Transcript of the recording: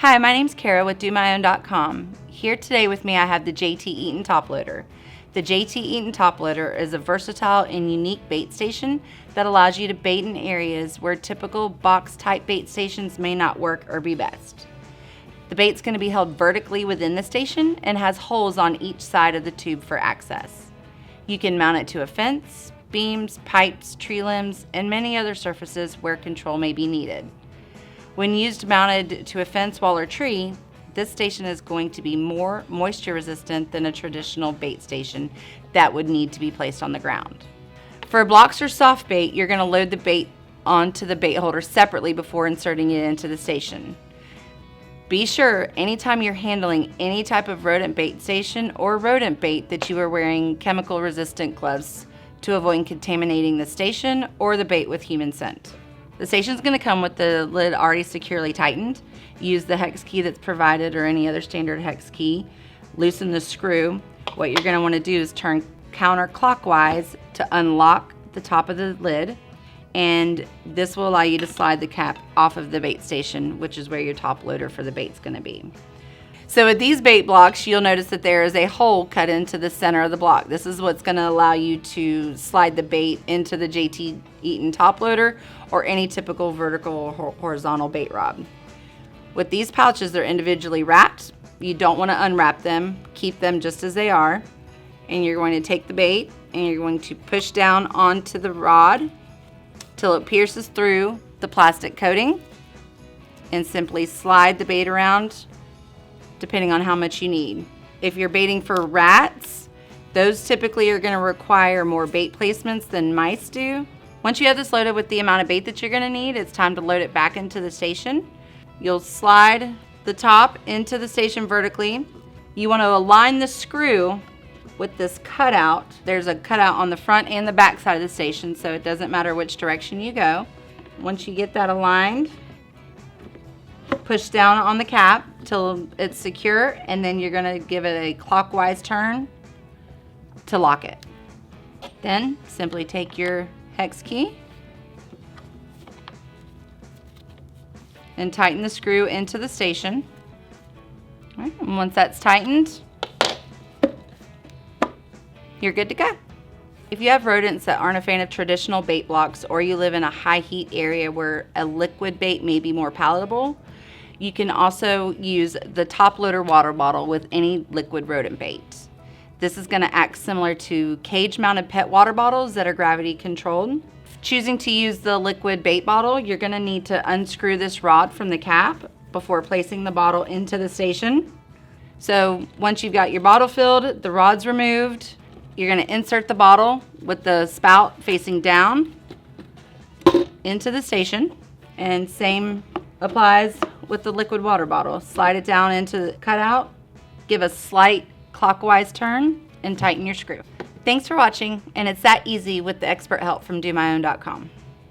Hi, my name's Kara with DoMyOwn.com. Here today with me I have the JT Eaton top loader. The JT Eaton top loader is a versatile and unique bait station that allows you to bait in areas where typical box type bait stations may not work or be best. The bait's going to be held vertically within the station and has holes on each side of the tube for access. You can mount it to a fence, beams, pipes, tree limbs, and many other surfaces where control may be needed. When used mounted to a fence, wall, or tree, this station is going to be more moisture resistant than a traditional bait station that would need to be placed on the ground. For blocks or soft bait, you're going to load the bait onto the bait holder separately before inserting it into the station. Be sure anytime you're handling any type of rodent bait station or rodent bait that you are wearing chemical resistant gloves to avoid contaminating the station or the bait with human scent. The station is going to come with the lid already securely tightened. Use the hex key that's provided or any other standard hex key. Loosen the screw. What you're going to want to do is turn counterclockwise to unlock the top of the lid, and this will allow you to slide the cap off of the bait station, which is where your top loader for the bait's going to be. So with these bait blocks, you'll notice that there is a hole cut into the center of the block. This is what's going to allow you to slide the bait into the JT Eaton top loader or any typical vertical or horizontal bait rod. With these pouches, they're individually wrapped. You don't want to unwrap them. Keep them just as they are. And you're going to take the bait and you're going to push down onto the rod till it pierces through the plastic coating, and simply slide the bait around depending on how much you need. If you're baiting for rats, those typically are going to require more bait placements than mice do. Once you have this loaded with the amount of bait that you're going to need, it's time to load it back into the station. You'll slide the top into the station vertically. You want to align the screw with this cutout. There's a cutout on the front and the back side of the station, so it doesn't matter which direction you go. Once you get that aligned, push down on the cap till it's secure, and then you're going to give it a clockwise turn to lock it. Then simply take your hex key and tighten the screw into the station. All right, and once that's tightened, you're good to go. If you have rodents that aren't a fan of traditional bait blocks, or you live in a high heat area where a liquid bait may be more palatable, you can also use the top loader water bottle with any liquid rodent bait. This is going to act similar to cage mounted pet water bottles that are gravity controlled. Choosing to use the liquid bait bottle, you're going to need to unscrew this rod from the cap before placing the bottle into the station. So once you've got your bottle filled, the rod's removed, you're going to insert the bottle with the spout facing down into the station, and same applies with the liquid water bottle. Slide it down into the cutout, give a slight clockwise turn, and tighten your screw. Thanks for watching, and it's that easy with the expert help from DoMyOwn.com.